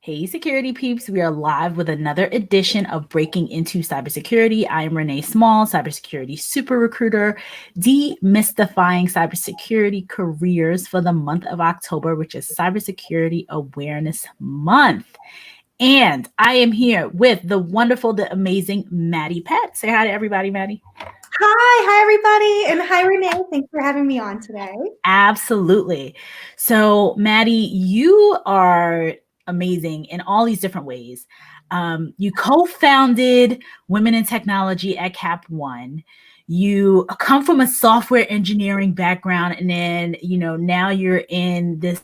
Hey, security peeps. We are live with another edition of Breaking Into Cybersecurity. I am Renee Small, cybersecurity super recruiter, demystifying cybersecurity careers for the month of October, which is Cybersecurity Awareness Month. And I am here with the wonderful, the amazing Maddy Pet. Say hi to everybody, Maddy. Hi, everybody. And hi, Renee. Thanks for having me on today. Absolutely. So, Maddy, you are amazing in all these different ways. You co-founded Women in Technology at Cap One. You come from a software engineering background, and then now you're in this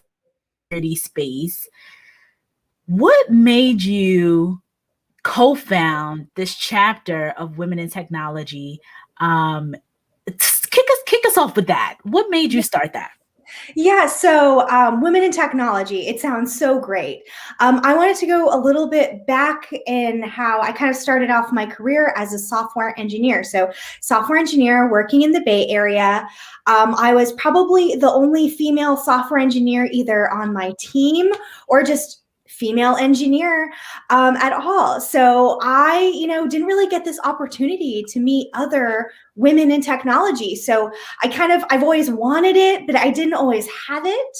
security space. What made you co-found this chapter of Women in Technology? Kick us off with that. What made you start that? Yeah, so Women in Technology, it sounds so great. I wanted to go a little bit back in how I kind of started off my career as a software engineer. So software engineer working in the Bay Area. I was probably the only female software engineer either on my team or just female engineer at all. So I, didn't really get this opportunity to meet other women in technology. So I've always wanted it, but I didn't always have it.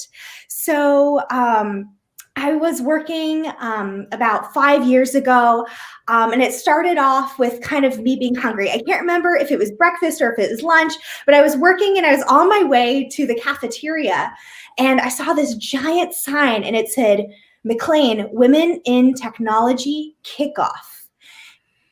So I was working about 5 years ago, and it started off with kind of me being hungry. I can't remember if it was breakfast or if it was lunch, but I was working and I was on my way to the cafeteria, and I saw this giant sign, and it said, McLean, Women in Technology Kickoff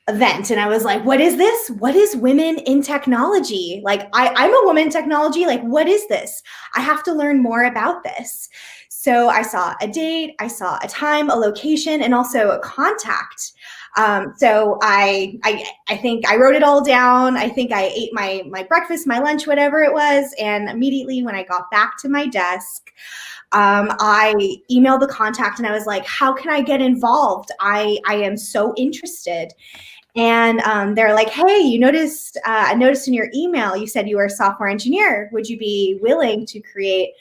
event. And I was like, what is this? What is Women in Technology? Like, I'm a woman in technology. Like, what is this? I have to learn more about this. So I saw a date, I saw a time, a location, and also a contact. So I think I wrote it all down. I think I ate my breakfast, my lunch, whatever it was. And immediately when I got back to my desk, I emailed the contact and I was like, how can I get involved? I am so interested. And they're like, hey, I noticed in your email, you said you were a software engineer. Would you be willing to create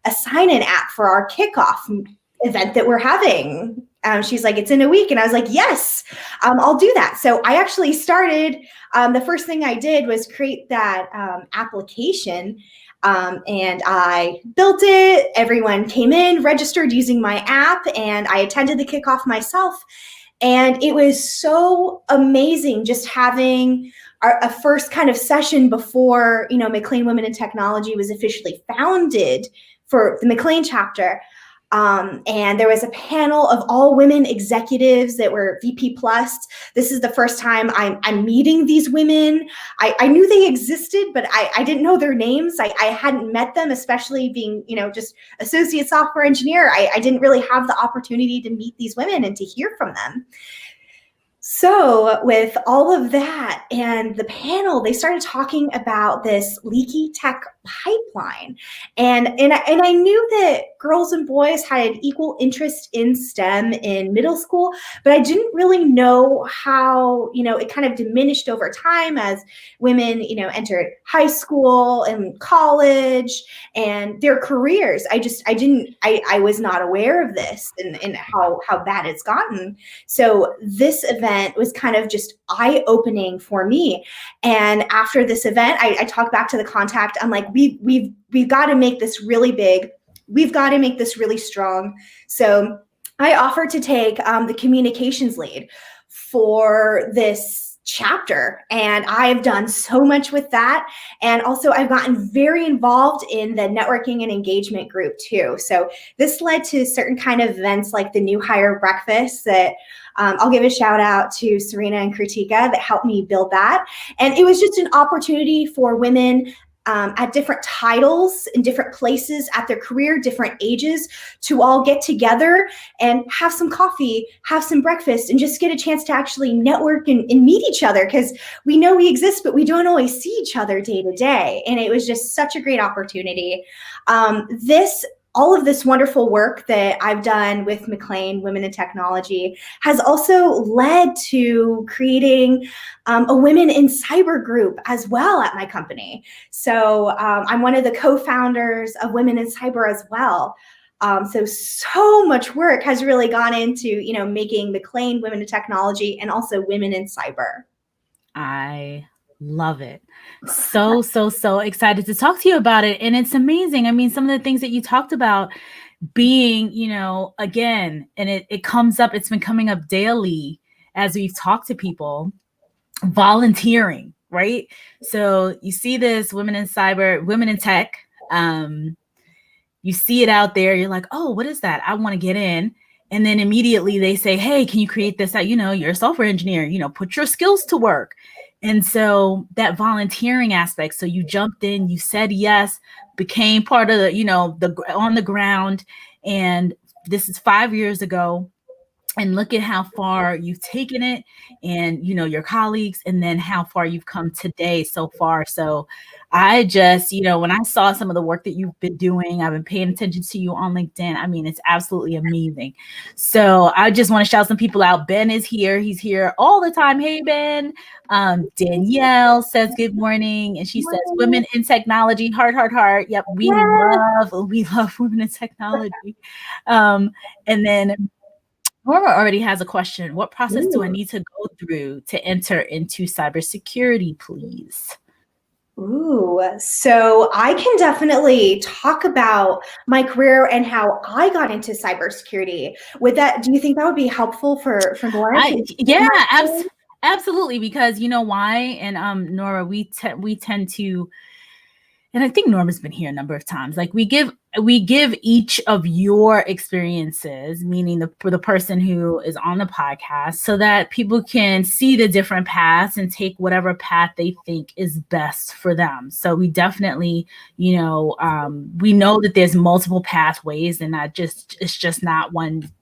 a sign-in app for our kickoff event that we're having? She's like, it's in a week. And I was like, yes, I'll do that. So I actually started, the first thing I did was create that application. And I built it. Everyone came in, registered using my app, and I attended the kickoff myself. And it was so amazing just having a first kind of session before, McLean Women in Technology was officially founded for the McLean chapter. And there was a panel of all women executives that were VP plus. This is the first time I'm meeting these women. I knew they existed, but I didn't know their names. I hadn't met them, especially being, just associate software engineer. I didn't really have the opportunity to meet these women and to hear from them. So with all of that and the panel, they started talking about this leaky tech pipeline. And I knew that girls and boys had an equal interest in STEM in middle school, but I didn't really know how, it kind of diminished over time as women, entered high school and college and their careers. I was not aware of this and how bad it's gotten. So this event was kind of just eye-opening for me. And after this event, I talked back to the contact. I'm like, we've got to make this really big. We've got to make this really strong. So I offered to take the communications lead for this chapter, and I've done so much with that. And also I've gotten very involved in the networking and engagement group too. So this led to certain kind of events like the new hire breakfast that I'll give a shout out to Serena and Kritika that helped me build that. And it was just an opportunity for women at different titles in different places at their career, different ages, to all get together and have some coffee, have some breakfast, and just get a chance to actually network and meet each other, because we know we exist, but we don't always see each other day to day. And it was just such a great opportunity. All of this wonderful work that I've done with McLean Women in Technology has also led to creating a Women in Cyber group as well at my company. So I'm one of the co-founders of Women in Cyber as well. So much work has really gone into, you know, making McLean Women in Technology and also Women in Cyber. I love it. So excited to talk to you about it. And it's amazing. I mean, some of the things that you talked about being, you know, again, and it comes up, it's been coming up daily as we've talked to people, volunteering, right? So you see this women in cyber, women in tech, you see it out there, you're like, oh, what is that? I want to get in. And then immediately they say, hey, can you create this? You know, you're a software engineer, you know, put your skills to work. And so that volunteering aspect, so you jumped in, you said yes, became part of the, you know, the on the ground. And this is 5 years ago. And look at how far you've taken it, and, you know, your colleagues, and then how far you've come today so far. So I just, you know, when I saw some of the work that you've been doing, I've been paying attention to you on LinkedIn. I mean, it's absolutely amazing. So I just want to shout some people out. Ben is here. He's here all the time. Hey, Ben. Danielle says good morning. And she says, women in technology, heart, heart, heart. Yep. We love women in technology. And then Laura already has a question. What process do I need to go through to enter into cybersecurity, please? Ooh, so I can definitely talk about my career and how I got into cybersecurity. With that, do you think that would be helpful for Nora? Yeah, absolutely. Because you know why? And Nora, we tend to, and I think Norma's been here a number of times. Like we give each of your experiences, meaning for the person who is on the podcast, so that people can see the different paths and take whatever path they think is best for them. So we definitely, you know, we know that there's multiple pathways, and it's just not one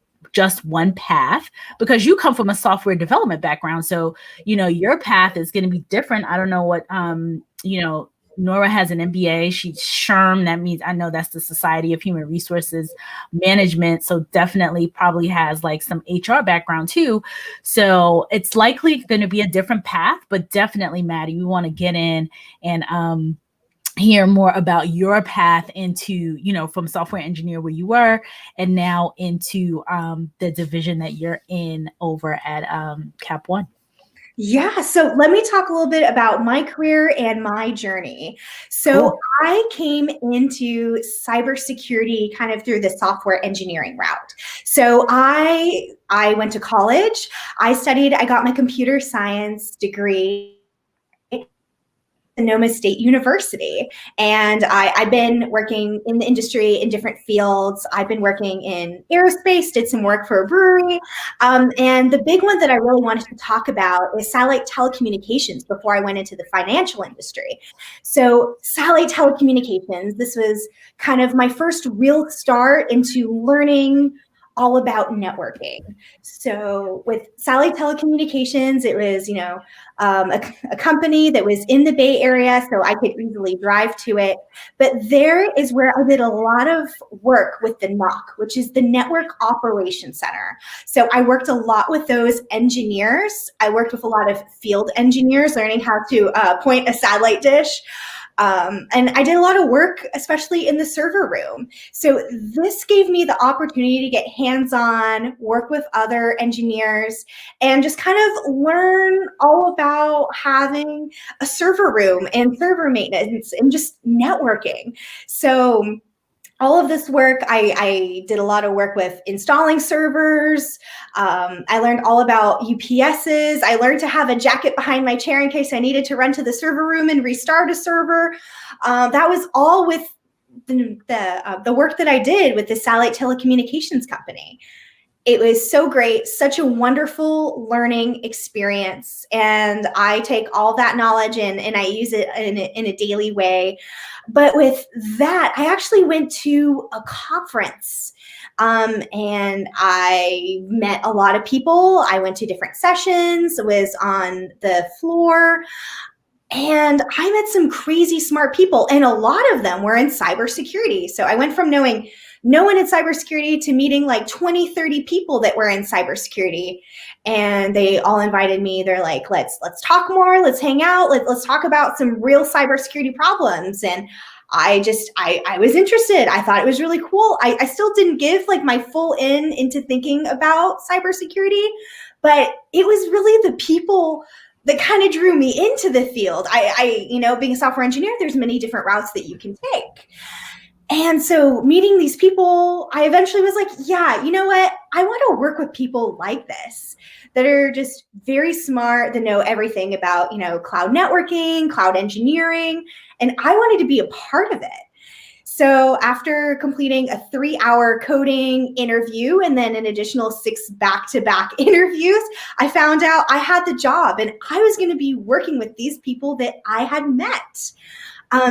path, because you come from a software development background. So, you know, your path is going to be different. I don't know what, you know, Nora has an MBA. She's SHRM. That means, I know that's the Society of Human Resources Management. So definitely probably has like some HR background too. So it's likely going to be a different path, but definitely, Maddy, we want to get in and hear more about your path into, you know, from software engineer where you were and now into the division that you're in over at Cap One. Yeah, so let me talk a little bit about my career and my journey. So cool. I came into cybersecurity kind of through the software engineering route. So I went to college. I got my computer science degree Sonoma State University. And I've been working in the industry in different fields. I've been working in aerospace, did some work for a brewery. And the big one that I really wanted to talk about is satellite telecommunications before I went into the financial industry. So satellite telecommunications, this was kind of my first real start into learning all about networking. So with satellite telecommunications, it was, you know, a company that was in the Bay Area, so I could easily drive to it. But there is where I did a lot of work with the NOC, which is the Network Operations Center. So I worked a lot with those engineers. I worked with a lot of field engineers, learning how to point a satellite dish. And I did a lot of work, especially in the server room. So this gave me the opportunity to get hands-on, work with other engineers, and just kind of learn all about having a server room and server maintenance and just networking. So all of this work, I did a lot of work with installing servers. I learned all about UPSs. I learned to have a jacket behind my chair in case I needed to run to the server room and restart a server. That was all with the work that I did with the satellite telecommunications company. It was so great, such a wonderful learning experience. And I take all that knowledge and I use it in a daily way. But with that, I actually went to a conference and I met a lot of people. I went to different sessions, was on the floor. And I met some crazy smart people, and a lot of them were in cybersecurity. So I went from knowing no one in cybersecurity to meeting like 20, 30 people that were in cybersecurity. And they all invited me. They're like, let's talk more, let's hang out, let's talk about some real cybersecurity problems. And I was interested. I thought it was really cool. I still didn't give like my full into thinking about cybersecurity, but it was really the people that kind of drew me into the field. Being a software engineer, there's many different routes that you can take. And so meeting these people, I eventually was like, yeah, you know what? I want to work with people like this that are just very smart, that know everything about, cloud networking, cloud engineering, and I wanted to be a part of it. So after completing a 3-hour coding interview and then an additional 6 back-to-back interviews, I found out I had the job and I was going to be working with these people that I had met.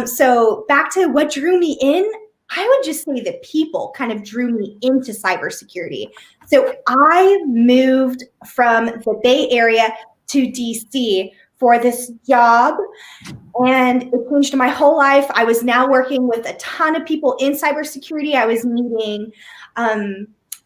So back to what drew me in, I would just say that people kind of drew me into cybersecurity. So I moved from the Bay Area to DC for this job, and it changed my whole life. I was now working with a ton of people in cybersecurity. I was meeting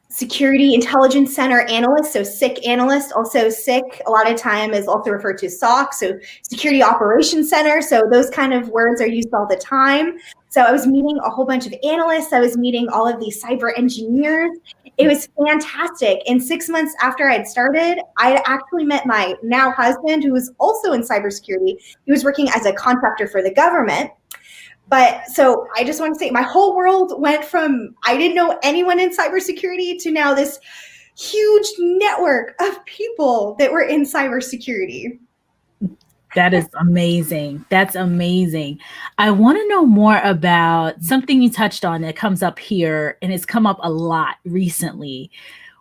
Security Intelligence Center analysts, so SIC analysts. Also SIC, a lot of time is also referred to as SOC, so Security Operations Center. So those kind of words are used all the time. So I was meeting a whole bunch of analysts. I was meeting all of these cyber engineers. It was fantastic. And 6 months after I'd started, I actually met my now husband, who was also in cybersecurity. He was working as a contractor for the government. But so I just want to say my whole world went from I didn't know anyone in cybersecurity to now this huge network of people that were in cybersecurity. That is amazing. That's amazing. I want to know more about something you touched on that comes up here, and it's come up a lot recently,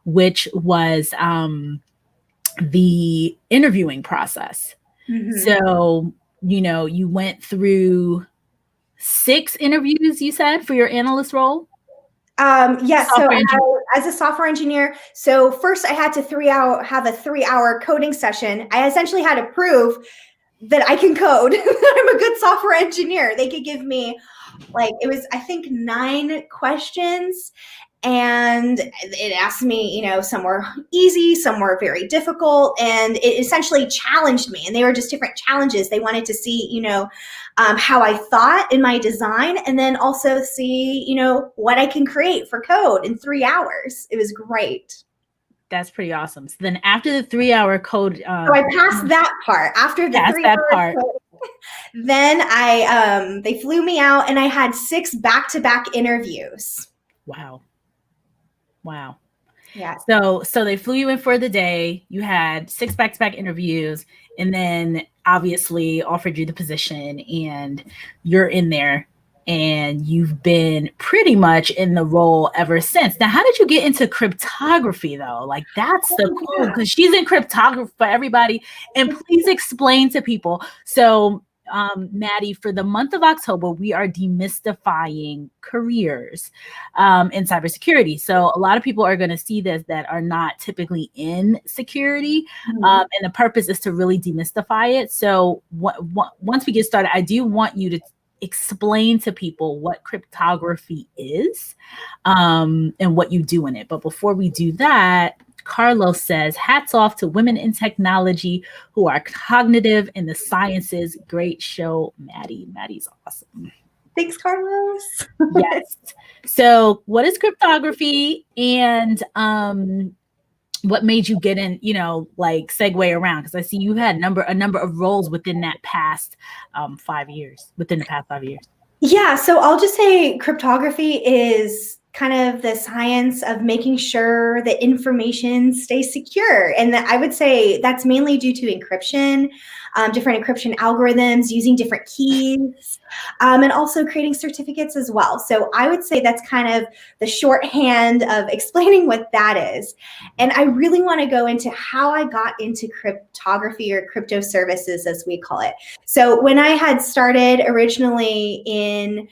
which was the interviewing process. Mm-hmm. So, you went through 6 interviews, you said, for your analyst role? Yes. So as a software engineer, so first I had to have a 3-hour coding session. I essentially had to prove that I can code, that I'm a good software engineer. They could give me it was, I think, 9 questions. And it asked me, some were easy, some were very difficult, and it essentially challenged me. And they were just different challenges. They wanted to see, how I thought in my design, and then also see, what I can create for code in 3 hours. It was great. That's pretty awesome. So then after the 3-hour code, so I passed that part. After the 3-hour part. Then they flew me out, and I had 6 back-to-back interviews. Wow. Yeah. So they flew you in for the day. You had 6 back-to-back interviews, and then obviously offered you the position, and you're in there, and you've been pretty much in the role ever since. Now, how did you get into cryptography though? That's so cool, because she's in cryptography for everybody. And please explain to people. So Maddy, for the month of October, we are demystifying careers in cybersecurity. So a lot of people are going to see this that are not typically in security. And the purpose is to really demystify it. So once we get started, I do want you to explain to people what cryptography is and what you do in it. But before we do that, Carlos says, hats off to women in technology who are cognitive in the sciences. Great show, Maddy. Maddy's awesome. Thanks, Carlos. Yes. So what is cryptography, and what made you get in, segue around? Because I see you had a number of roles within that past 5 years, within the past 5 years. Yeah. So I'll just say cryptography is kind of the science of making sure that information stays secure. And I would say that's mainly due to encryption, different encryption algorithms, using different keys, and also creating certificates as well. So I would say that's kind of the shorthand of explaining what that is. And I really want to go into how I got into cryptography, or crypto services, as we call it. So when I had started originally in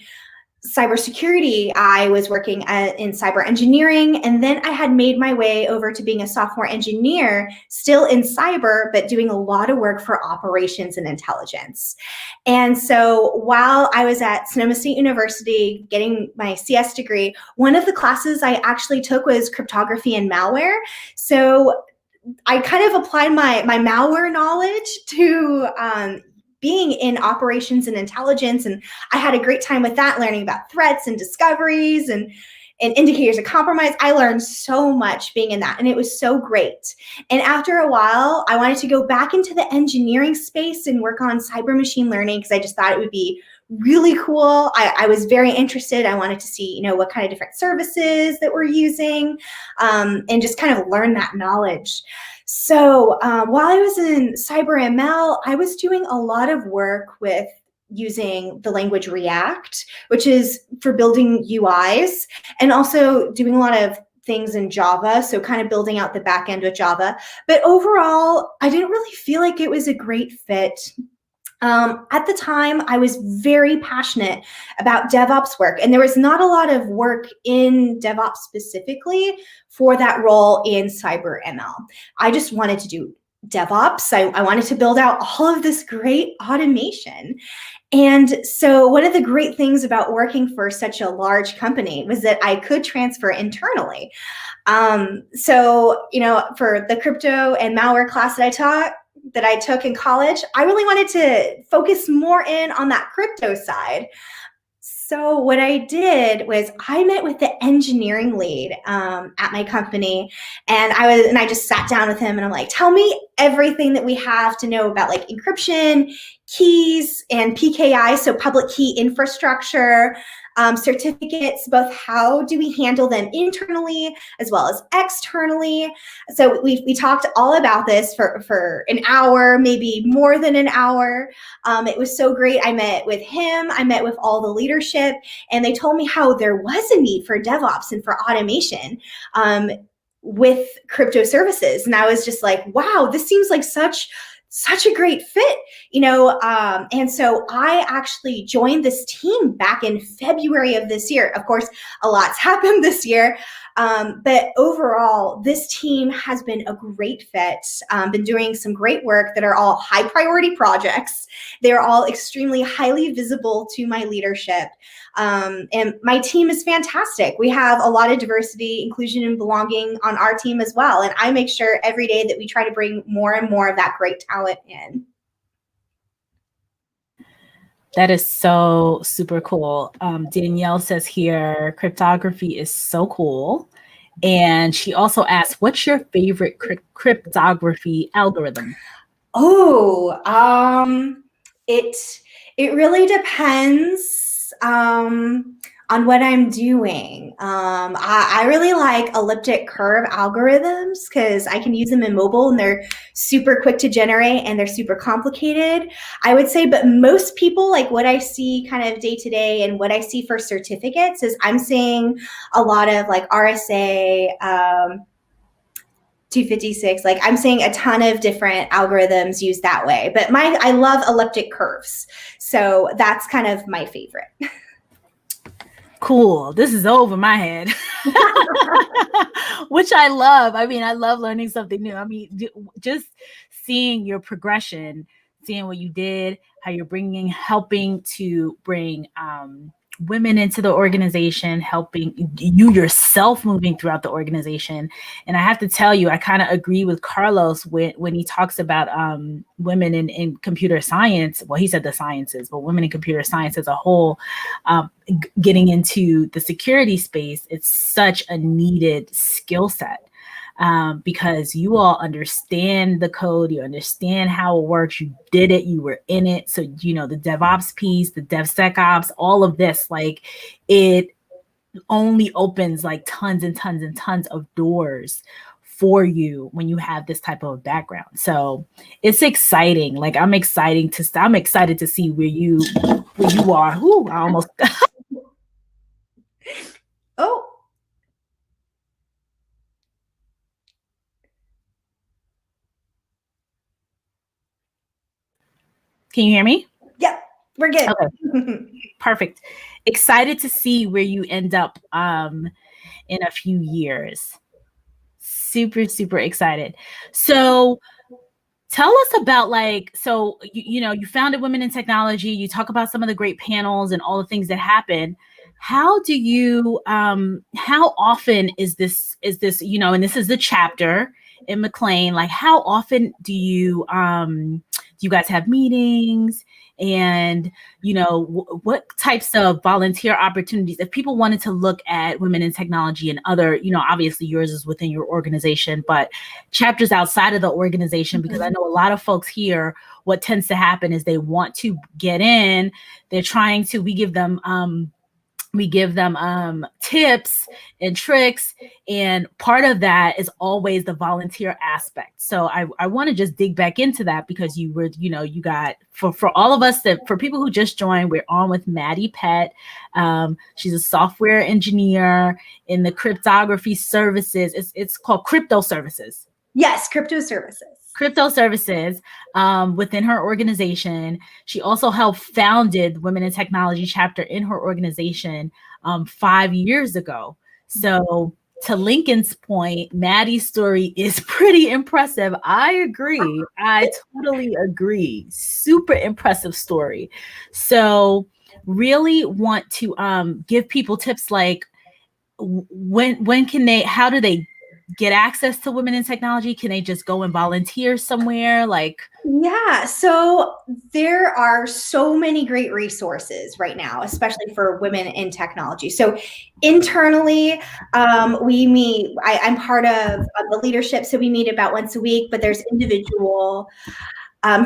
cybersecurity, I was working in cyber engineering, and then I had made my way over to being a software engineer, still in cyber, but doing a lot of work for operations and intelligence. And so while I was at Sonoma State University getting my CS degree, one of the classes I actually took was cryptography and malware. So I kind of applied my malware knowledge to being in operations and intelligence, and I had a great time with that, learning about threats and discoveries and indicators of compromise. I learned so much being in that, and it was so great. And after a while, I wanted to go back into the engineering space and work on cyber machine learning because I just thought it would be really cool. I was very interested. I wanted to see, what kind of different services that we're using, and just kind of learn that knowledge. So while I was in cyber ML, I was doing a lot of work with using the language React, which is for building UIs, and also doing a lot of things in Java, so kind of building out the back end with Java. But overall, I didn't really feel like it was a great fit. At the time, I was very passionate about DevOps work, and there was not a lot of work in DevOps specifically for that role in cyber ML. I just wanted to do DevOps. I wanted to build out all of this great automation. And so one of the great things about working for such a large company was that I could transfer internally. So, for the crypto and malware class that I took in college, I really wanted to focus more in on that crypto side. So what I did was I met with the engineering lead at my company, and I just sat down with him, and I'm like, tell me everything that we have to know about like encryption, keys, and PKI, so public key infrastructure, certificates, both how do we handle them internally as well as externally. So we talked all about this for an hour, maybe more than an hour. It was so great. I met with him, I met with all the leadership, and they told me how there was a need for DevOps and for automation with crypto services. And I was just like, wow, this seems like such a great fit, and so I actually joined this team back in February of this year. Of course, a lot's happened this year, but overall, this team has been a great fit, been doing some great work that are all high priority projects. They're all extremely highly visible to my leadership. And my team is fantastic. We have a lot of diversity, inclusion, and belonging on our team as well. And I make sure every day that we try to bring more and more of that great talent in. That is so super cool. Danielle says here, cryptography is so cool. And she also asked, what's your favorite cryptography algorithm? Oh, it really depends on what I'm doing. I really like elliptic curve algorithms because I can use them in mobile, and they're super quick to generate and they're super complicated, I would say. But most people, like what I see kind of day to day and what I see for certificates, is I'm seeing a lot of like RSA, 256, like I'm seeing a ton of different algorithms used that way. But I love elliptic curves. So that's kind of my favorite. Cool. This is over my head, which I love. I mean, I love learning something new. I mean, just seeing your progression, seeing what you did, how you're helping to bring women into the organization, helping you yourself moving throughout the organization. And I have to tell you, I kind of agree with Carlos when he talks about women in computer science. Well, he said the sciences, but women in computer science as a whole, getting into the security space, it's such a needed skill set. Because you all understand the code, you understand how it works, you did it, you were in it. So, the DevOps piece, the DevSecOps, all of this, like it only opens like tons and tons and tons of doors for you when you have this type of background. So it's exciting. Like I'm excited to see where you are. Ooh, I almost. Oh. Can you hear me? Yep, we're good. Okay. Perfect. Excited to see where you end up in a few years. Super, super excited. So tell us about you founded Women in Technology. You talk about some of the great panels and all the things that happen. How do you, how often is this, and this is the chapter, in McLean, like how often do you guys have meetings? And, what types of volunteer opportunities, if people wanted to look at women in technology and other, obviously yours is within your organization, but chapters outside of the organization, because I know a lot of folks here, what tends to happen is they want to get in, they're trying to, we give them tips and tricks, and part of that is always the volunteer aspect. So I want to just dig back into that, because you were, you got, for all of us, that for people who just joined, we're on with Maddy Pet. She's a software engineer in the cryptography services. It's called crypto services. Yes, crypto services within her organization. She also helped founded Women in Technology chapter in her organization 5 years ago. So to Lincoln's point, Maddy's story is pretty impressive. I agree. I totally agree. Super impressive story. So really want to give people tips like when can they, how do they get access to women in technology? Can they just go and volunteer somewhere? Yeah, so there are so many great resources right now, especially for women in technology. So internally, we meet, I'm part of the leadership, so we meet about once a week, but there's individual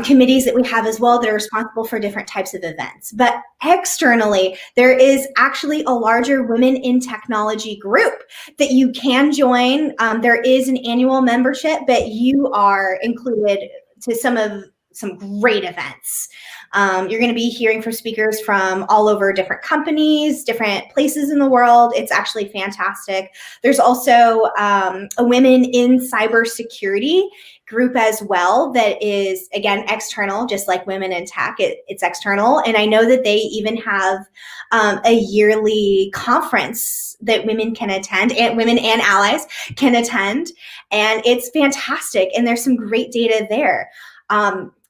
committees that we have as well that are responsible for different types of events. But externally, there is actually a larger Women in Technology group that you can join. There is an annual membership, but you are included to some great events. You're going to be hearing from speakers from all over different companies, different places in the world. It's actually fantastic. There's also a Women in Cybersecurity group as well that is, again, external, just like Women in Tech. It's external. And I know that they even have a yearly conference that women can attend, and women and allies can attend. And it's fantastic. And there's some great data there.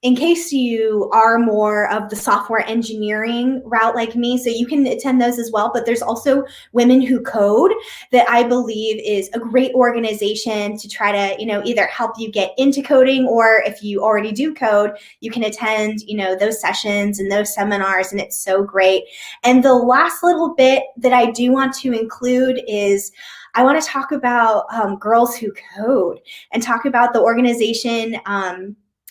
In case you are more of the software engineering route like me, so you can attend those as well. But there's also Women Who Code that I believe is a great organization to try to, either help you get into coding, or if you already do code, you can attend, those sessions and those seminars, and it's so great. And the last little bit that I do want to include is I want to talk about Girls Who Code, and talk about the organization.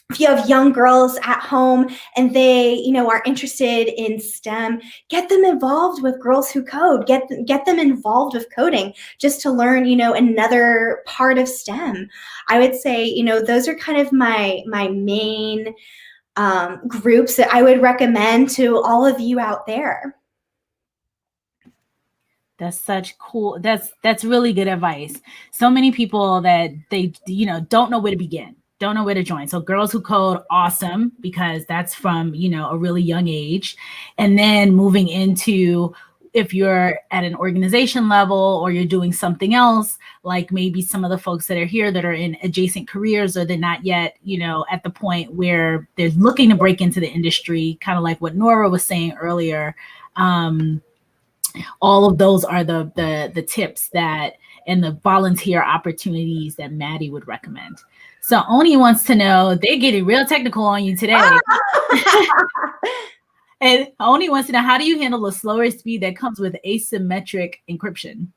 If you have young girls at home and they, are interested in STEM, get them involved with Girls Who Code. Get them involved with coding just to learn, another part of STEM. I would say, those are kind of my main groups that I would recommend to all of you out there. That's such cool. That's really good advice. So many people that they, don't know where to begin, don't know where to join. So Girls Who Code, awesome, because that's from, a really young age. And then moving into, if you're at an organization level or you're doing something else, like maybe some of the folks that are here that are in adjacent careers, or they're not yet, at the point where they're looking to break into the industry, kind of like what Nora was saying earlier. All of those are the tips that, and the volunteer opportunities that Maddy would recommend. So Oni wants to know, they're getting real technical on you today. And Oni wants to know, how do you handle the slower speed that comes with asymmetric encryption?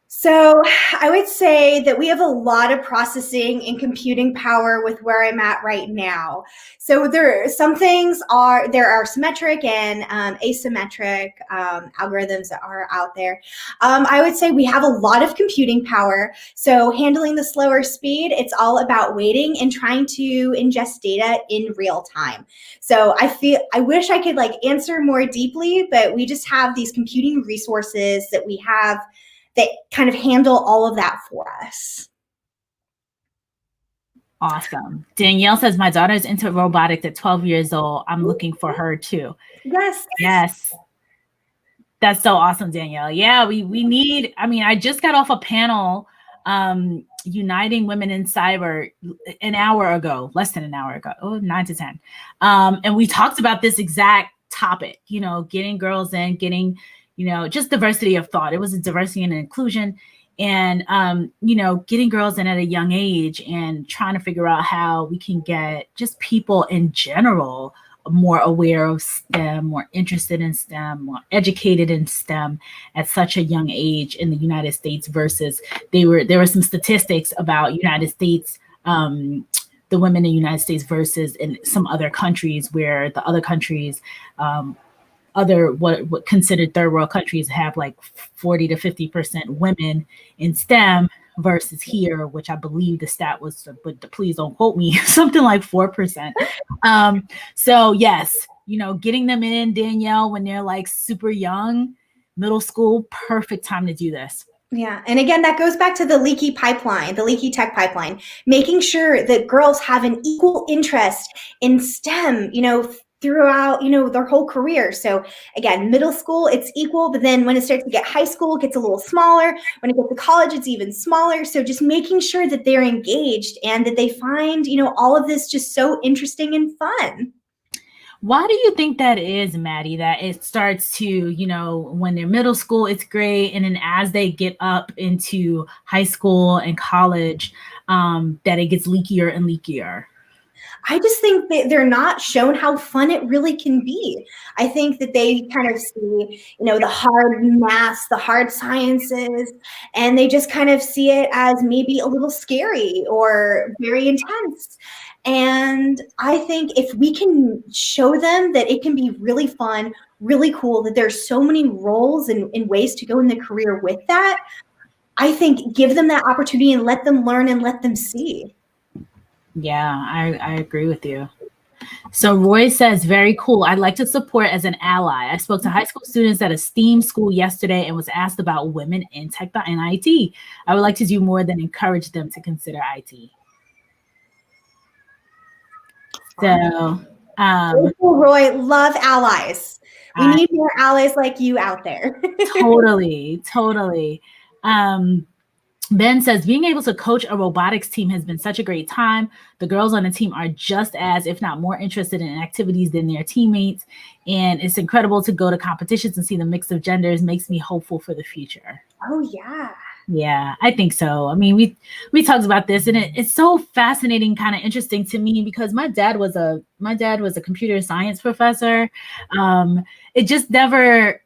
So I would say that we have a lot of processing and computing power with where I'm at right now. So there are symmetric and asymmetric algorithms that are out there. I would say we have a lot of computing power. So handling the slower speed, it's all about waiting and trying to ingest data in real time. So I wish I could answer more deeply, but we just have these computing resources that we have that kind of handle all of that for us. Awesome. Danielle says, my daughter is into robotics at 12 years old. I'm looking for her too. Yes. That's so awesome, Danielle. Yeah, we need, I just got off a panel, Uniting Women in Cyber an hour ago, less than an hour ago, 9 to 10. And we talked about this exact topic, getting girls in, getting, just diversity of thought. It was a diversity and inclusion. and getting girls in at a young age and trying to figure out how we can get just people in general more aware of STEM, more interested in STEM, more educated in STEM at such a young age in the United States versus there were some statistics about United States, the women in the United States versus in some other countries where the other countries, other what considered third world countries have like 40 to 50% women in STEM versus here, which I believe the stat was, but please don't quote me, something like 4%. So yes, getting them in, Danielle, when they're like super young, middle school, perfect time to do this. Yeah. And again, that goes back to the leaky pipeline, the leaky tech pipeline, making sure that girls have an equal interest in STEM, throughout, their whole career. So again, middle school, it's equal, but then when it starts to get high school, it gets a little smaller. When it gets to college, it's even smaller. So just making sure that they're engaged and that they find, all of this just so interesting and fun. Why do you think that is, Maddy, that it starts to, when they're middle school, it's great. And then as they get up into high school and college, that it gets leakier and leakier? I just think that they're not shown how fun it really can be. I think that they kind of see, the hard maths, the hard sciences, and they just kind of see it as maybe a little scary or very intense. And I think if we can show them that it can be really fun, really cool, that there's so many roles and ways to go in the career with that, I think give them that opportunity and let them learn and let them see. Yeah, I agree with you. So Roy says, very cool. I'd like to support as an ally. I spoke to high school students at a STEAM school yesterday and was asked about women in tech and IT. I would like to do more than encourage them to consider IT. So, Roy, love allies. We need more allies like you out there. Totally. Ben says, being able to coach a robotics team has been such a great time. The girls on the team are just as, if not more, interested in activities than their teammates. And it's incredible to go to competitions and see the mix of genders. Makes me hopeful for the future. Oh, yeah. Yeah, I think so. I mean, we talked about this, and it's so fascinating, kind of interesting to me because my dad was a computer science professor. It just never.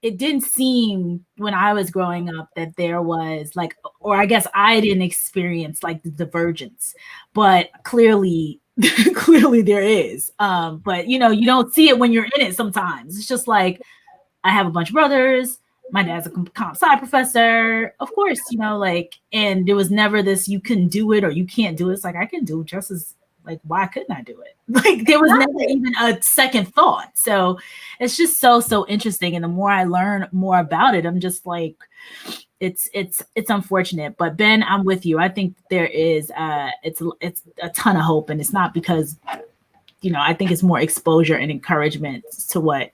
It didn't seem when I was growing up that there was like, or I guess I didn't experience like the divergence, but clearly there is. But you don't see it when you're in it sometimes. It's just like, I have a bunch of brothers. My dad's a comp sci professor. Of course, and there was never this, you can do it or you can't do it. It's like, I can do it just as, like, why couldn't I do it? Like, there was never even a second thought. So it's just so interesting. And the more I learn more about it, I'm just like, it's unfortunate. But Ben, I'm with you. I think there is it's a ton of hope, and it's not because I think it's more exposure and encouragement to what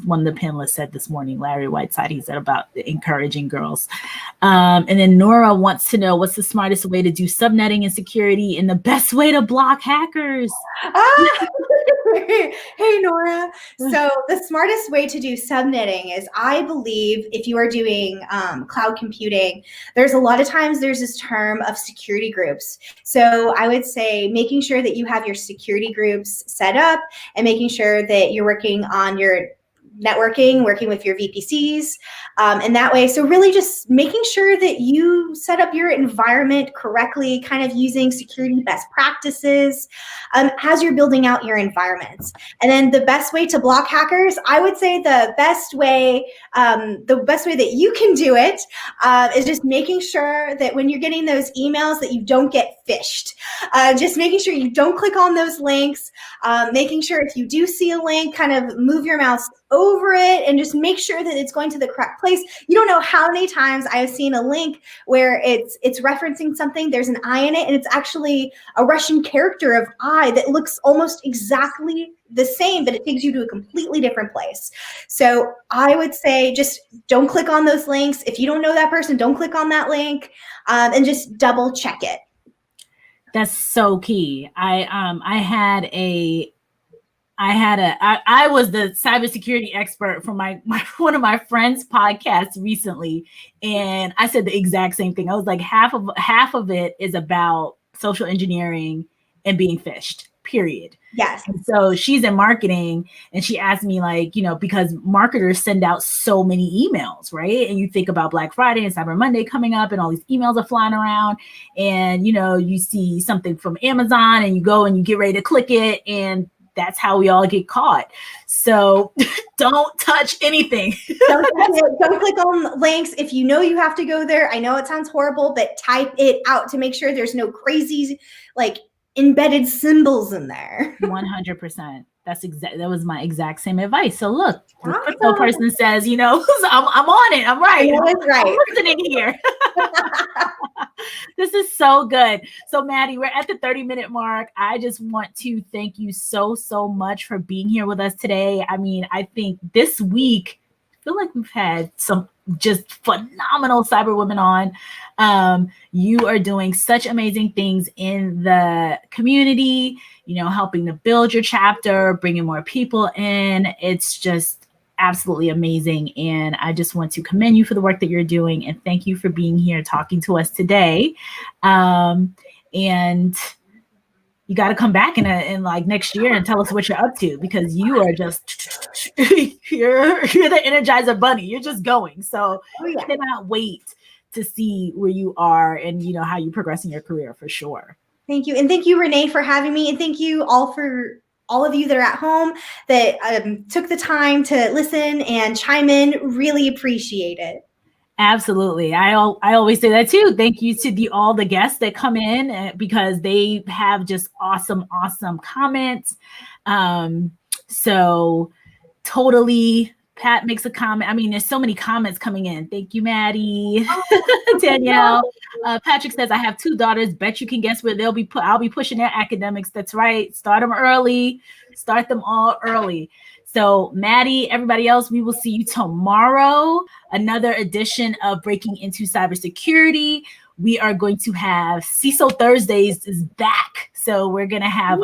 one of the panelists said this morning, Larry Whiteside. He said about encouraging girls. And then Nora wants to know, what's the smartest way to do subnetting and security and the best way to block hackers? Hey, Nora. So the smartest way to do subnetting is, I believe, if you are doing cloud computing, there's a lot of times there's this term of security groups. So I would say making sure that you have your security groups set up and making sure that you're working on your networking, working with your VPCs, and that way. So really just making sure that you set up your environment correctly, kind of using security best practices as you're building out your environments. And then the best way to block hackers, I would say the best way that you can do it is just making sure that when you're getting those emails that you don't get phished. Just making sure you don't click on those links, making sure if you do see a link, kind of move your mouse over it and just make sure that it's going to the correct place. You don't know how many times I have seen a link where it's referencing something, there's an I in it, and it's actually a Russian character of I that looks almost exactly the same, but it takes you to a completely different place. So I would say just don't click on those links. If you don't know that person, don't click on that link, and just double check it. That's so key. I had I was the cybersecurity expert for my one of my friends' podcasts recently, and I said the exact same thing. I was like, half of it is about social engineering and being phished, period. Yes. And so she's in marketing, and she asked me, like, because marketers send out so many emails, right? And you think about Black Friday and Cyber Monday coming up, and all these emails are flying around, and you see something from Amazon, and you go and you get ready to click it, and that's how we all get caught. So don't touch anything. Don't click on links. If you know you have to go there, I know it sounds horrible, but type it out to make sure there's no crazy, like, embedded symbols in there. 100%. That was my exact same advice. So look, the crypto person says, I'm on it. I'm right. That's right. I'm listening here. This is so good. So Maddy, we're at the 30-minute mark. I just want to thank you so much for being here with us today. I mean, I think this week, I feel like we've had some just phenomenal cyber women on. You are doing such amazing things in the community, helping to build your chapter, bringing more people in. It's just absolutely amazing. And I just want to commend you for the work that you're doing. And thank you for being here talking to us today. And you got to come back in like next year and tell us what you're up to, because you are just, you're the Energizer Bunny. You're just going. So I cannot wait to see where you are and, how you progress in your career for sure. Thank you. And thank you, Renee, for having me. And thank you all for all of you that are at home that took the time to listen and chime in. Really appreciate it. Absolutely. I always say that too. Thank you to all the guests that come in, because they have just awesome comments. So totally. Pat makes a comment. I mean, there's so many comments coming in. Thank you, Maddy. Danielle. Patrick says, I have 2 daughters. Bet you can guess where I'll be pushing their academics. That's right. Start them early. Start them all early. So Maddy, everybody else, we will see you tomorrow. Another edition of Breaking Into Cybersecurity. We are going to have CISO Thursdays is back. So we're going to have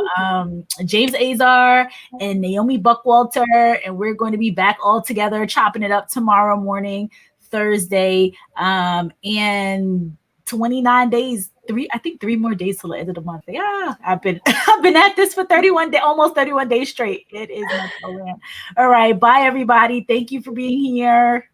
James Azar and Naomi Buckwalter, and we're going to be back all together chopping it up tomorrow morning, Thursday, and 29 days. 3 more days till the end of the month. Yeah, I've been at this for almost 31 days straight. It is much. All right. Bye, everybody. Thank you for being here.